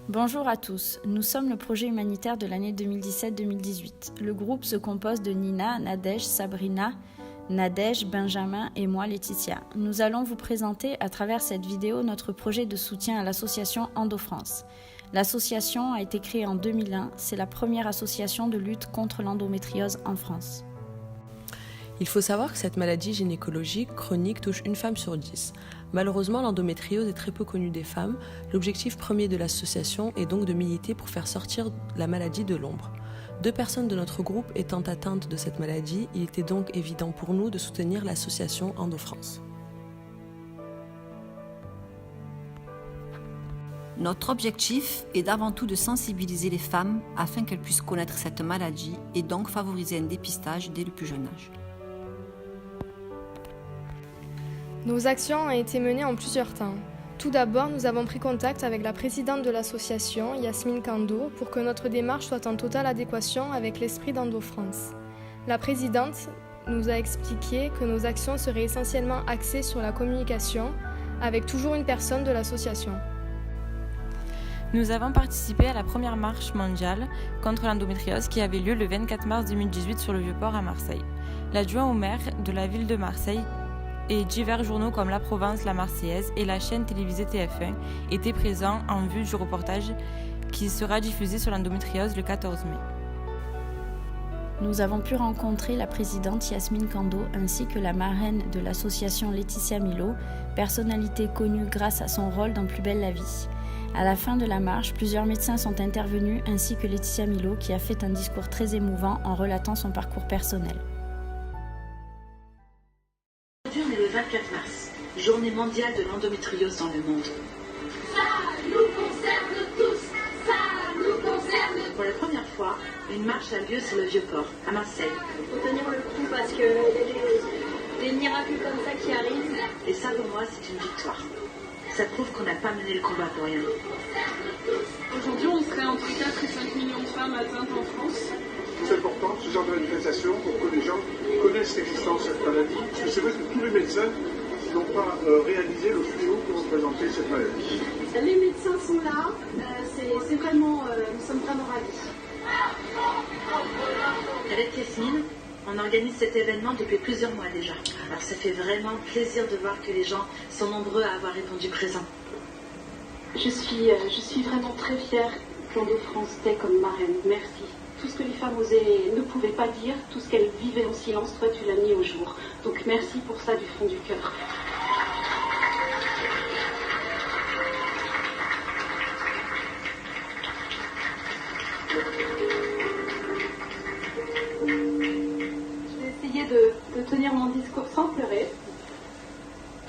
Bonjour à tous, nous sommes le projet humanitaire de l'année 2017-2018. Le groupe se compose de Nina, Nadège, Sabrina, Nadège, Benjamin et moi Laetitia. Nous allons vous présenter à travers cette vidéo notre projet de soutien à l'association Endo-France. L'association a été créée en 2001, c'est la première association de lutte contre l'endométriose en France. Il faut savoir que cette maladie gynécologique chronique touche une femme sur 10. Malheureusement, l'endométriose est très peu connue des femmes. L'objectif premier de l'association est donc de militer pour faire sortir la maladie de l'ombre. 2 personnes de notre groupe étant atteintes de cette maladie, il était donc évident pour nous de soutenir l'association Endo-France. Notre objectif est d'avant tout de sensibiliser les femmes afin qu'elles puissent connaître cette maladie et donc favoriser un dépistage dès le plus jeune âge. Nos actions ont été menées en plusieurs temps. Tout d'abord, nous avons pris contact avec la présidente de l'association, Yasmine Kando, pour que notre démarche soit en totale adéquation avec l'esprit d'Endo-France. La présidente nous a expliqué que nos actions seraient essentiellement axées sur la communication, avec toujours une personne de l'association. Nous avons participé à la première marche mondiale contre l'endométriose qui avait lieu le 24 mars 2018 sur le Vieux-Port à Marseille. L'adjoint au maire de la ville de Marseille et divers journaux comme La Provence, La Marseillaise et la chaîne télévisée TF1 étaient présents en vue du reportage qui sera diffusé sur l'endométriose le 14 mai. Nous avons pu rencontrer la présidente Yasmine Kando ainsi que la marraine de l'association Laetitia Milo, personnalité connue grâce à son rôle dans Plus belle la vie. À la fin de la marche, plusieurs médecins sont intervenus ainsi que Laetitia Milo qui a fait un discours très émouvant en relatant son parcours personnel. Aujourd'hui, on est le 24 mars, journée mondiale de l'endométriose dans le monde. Ça nous concerne tous, ça nous concerne. Pour la première fois, une marche a lieu sur le Vieux-Port, à Marseille. Il faut tenir le coup parce que des miracles comme ça qui arrivent. Et ça, pour moi, c'est une victoire. Ça prouve qu'on n'a pas mené le combat pour rien. Aujourd'hui, on serait entre 4 et 5 millions de femmes atteintes en France. C'est important, ce genre de manifestation, pour que les gens connaissent l'existence de cette maladie. Parce que c'est vrai que tous les médecins n'ont pas réalisé le fléau que représentait cette maladie. Les médecins sont là, c'est vraiment, nous sommes vraiment ravis. Avec Yasmine, on organise cet événement depuis plusieurs mois déjà. Alors ça fait vraiment plaisir de voir que les gens sont nombreux à avoir répondu présent. Je suis vraiment très fière qu'Endo-France t'ait comme marraine. Merci. Tout ce que les femmes ne pouvaient pas dire, tout ce qu'elles vivaient en silence, toi tu l'as mis au jour. Donc merci pour ça du fond du cœur. Je vais essayer de tenir mon discours sans pleurer.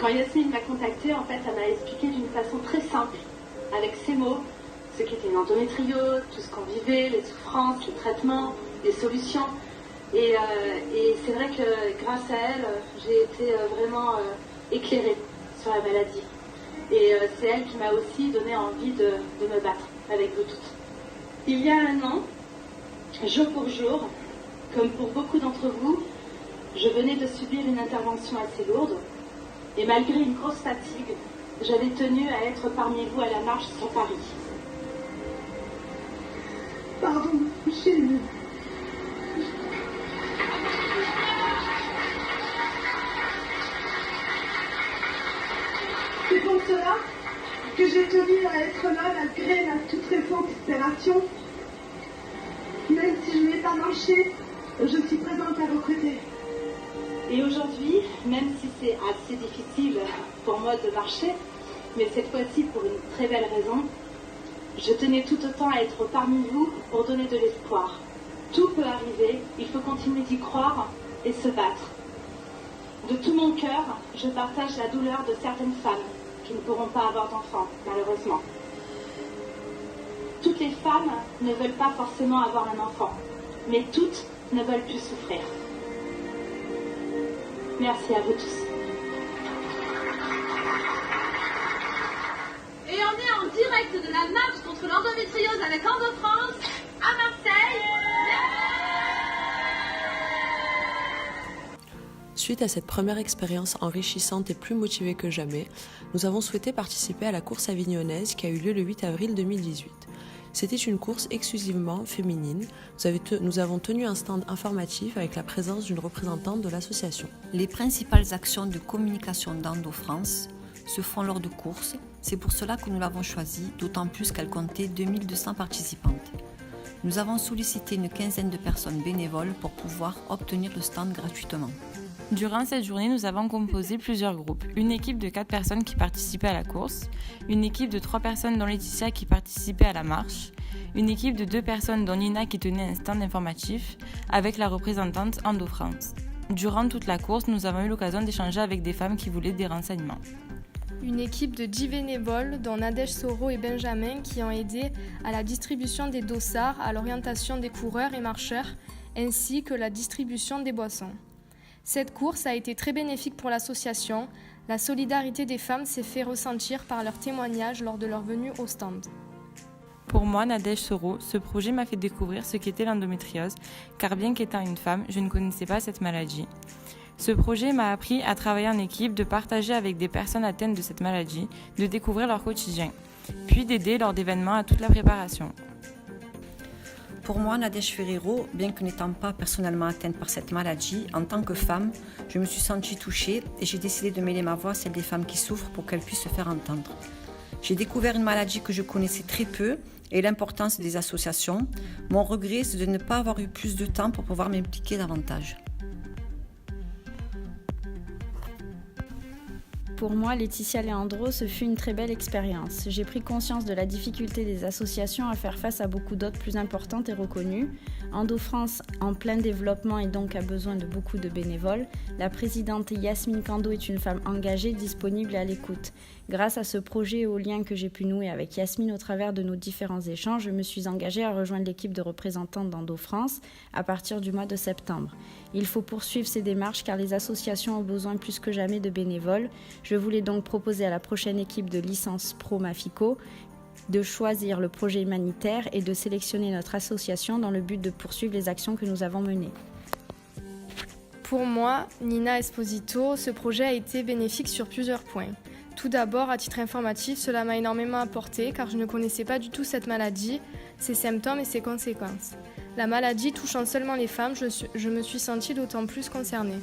Quand Yasmine m'a contactée, en fait, elle m'a expliqué d'une façon très simple, avec ses mots, ce qu'était une endométriose, tout ce qu'on vivait, les souffrances, les traitements, les solutions. Et c'est vrai que grâce à elle, j'ai été vraiment éclairée sur la maladie. Et c'est elle qui m'a aussi donné envie de me battre avec vous toutes. Il y a un an, jour pour jour, comme pour beaucoup d'entre vous, je venais de subir une intervention assez lourde. Et malgré une grosse fatigue, j'avais tenu à être parmi vous à la marche sur Paris. Pardon, j'ai eu. C'est pour cela que j'ai tenu à être là malgré ma toute récente opération. Même si je n'ai pas marché, je suis présente à vos côtés. Et aujourd'hui, même si c'est assez difficile pour moi de marcher, mais cette fois-ci pour une très belle raison, je tenais tout autant à être parmi vous pour donner de l'espoir. Tout peut arriver, il faut continuer d'y croire et se battre. De tout mon cœur, je partage la douleur de certaines femmes qui ne pourront pas avoir d'enfants, malheureusement. Toutes les femmes ne veulent pas forcément avoir un enfant, mais toutes ne veulent plus souffrir. Merci à vous tous. Et on est en direct de la marche contre l'endométriose avec Endo-France à Marseille. Suite à cette première expérience enrichissante et plus motivée que jamais, nous avons souhaité participer à la course avignonnaise qui a eu lieu le 8 avril 2018. C'était une course exclusivement féminine. Nous avons tenu un stand informatif avec la présence d'une représentante de l'association. Les principales actions de communication d'Endo-France se font lors de courses. C'est pour cela que nous l'avons choisie, d'autant plus qu'elle comptait 2200 participantes. Nous avons sollicité une quinzaine de personnes bénévoles pour pouvoir obtenir le stand gratuitement. Durant cette journée, nous avons composé plusieurs groupes. Une équipe de 4 personnes qui participaient à la course, une équipe de 3 personnes dont Laetitia qui participait à la marche, une équipe de 2 personnes dont Nina qui tenait un stand informatif avec la représentante Endo-France. Durant toute la course, nous avons eu l'occasion d'échanger avec des femmes qui voulaient des renseignements. Une équipe de 10 bénévoles, dont Nadège Soro et Benjamin, qui ont aidé à la distribution des dossards, à l'orientation des coureurs et marcheurs, ainsi que la distribution des boissons. Cette course a été très bénéfique pour l'association. La solidarité des femmes s'est fait ressentir par leurs témoignages lors de leur venue au stand. Pour moi, Nadège Soro, ce projet m'a fait découvrir ce qu'était l'endométriose, car bien qu'étant une femme, je ne connaissais pas cette maladie. Ce projet m'a appris à travailler en équipe, de partager avec des personnes atteintes de cette maladie, de découvrir leur quotidien, puis d'aider lors d'événements à toute la préparation. Pour moi, Nadège Ferrero, bien que n'étant pas personnellement atteinte par cette maladie, en tant que femme, je me suis sentie touchée et j'ai décidé de mêler ma voix à celle des femmes qui souffrent pour qu'elles puissent se faire entendre. J'ai découvert une maladie que je connaissais très peu et l'importance des associations. Mon regret, c'est de ne pas avoir eu plus de temps pour pouvoir m'impliquer davantage. Pour moi, Laetitia Leandro, ce fut une très belle expérience. J'ai pris conscience de la difficulté des associations à faire face à beaucoup d'autres plus importantes et reconnues. Endo-France, en plein développement et donc a besoin de beaucoup de bénévoles. La présidente Yasmine Kando est une femme engagée, disponible et à l'écoute. Grâce à ce projet et aux liens que j'ai pu nouer avec Yasmine au travers de nos différents échanges, je me suis engagée à rejoindre l'équipe de représentantes d'Endo-France à partir du mois de septembre. Il faut poursuivre ces démarches car les associations ont besoin plus que jamais de bénévoles. Je voulais donc proposer à la prochaine équipe de licence Pro Mafico de choisir le projet humanitaire et de sélectionner notre association dans le but de poursuivre les actions que nous avons menées. Pour moi, Nina Esposito, ce projet a été bénéfique sur plusieurs points. Tout d'abord, à titre informatif, cela m'a énormément apporté car je ne connaissais pas du tout cette maladie, ses symptômes et ses conséquences. La maladie touchant seulement les femmes, je me suis sentie d'autant plus concernée.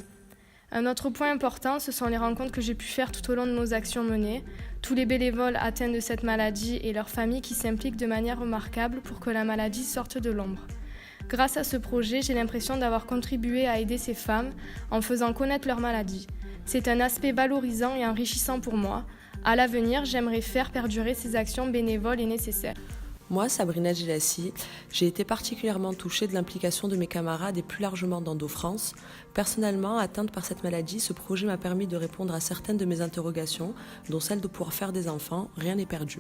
Un autre point important, ce sont les rencontres que j'ai pu faire tout au long de nos actions menées, tous les bénévoles atteints de cette maladie et leurs familles qui s'impliquent de manière remarquable pour que la maladie sorte de l'ombre. Grâce à ce projet, j'ai l'impression d'avoir contribué à aider ces femmes en faisant connaître leur maladie. C'est un aspect valorisant et enrichissant pour moi. À l'avenir, j'aimerais faire perdurer ces actions bénévoles et nécessaires. Moi, Sabrina Gilassi, j'ai été particulièrement touchée de l'implication de mes camarades et plus largement d'Endo-France. Personnellement, atteinte par cette maladie, ce projet m'a permis de répondre à certaines de mes interrogations, dont celle de pouvoir faire des enfants. Rien n'est perdu.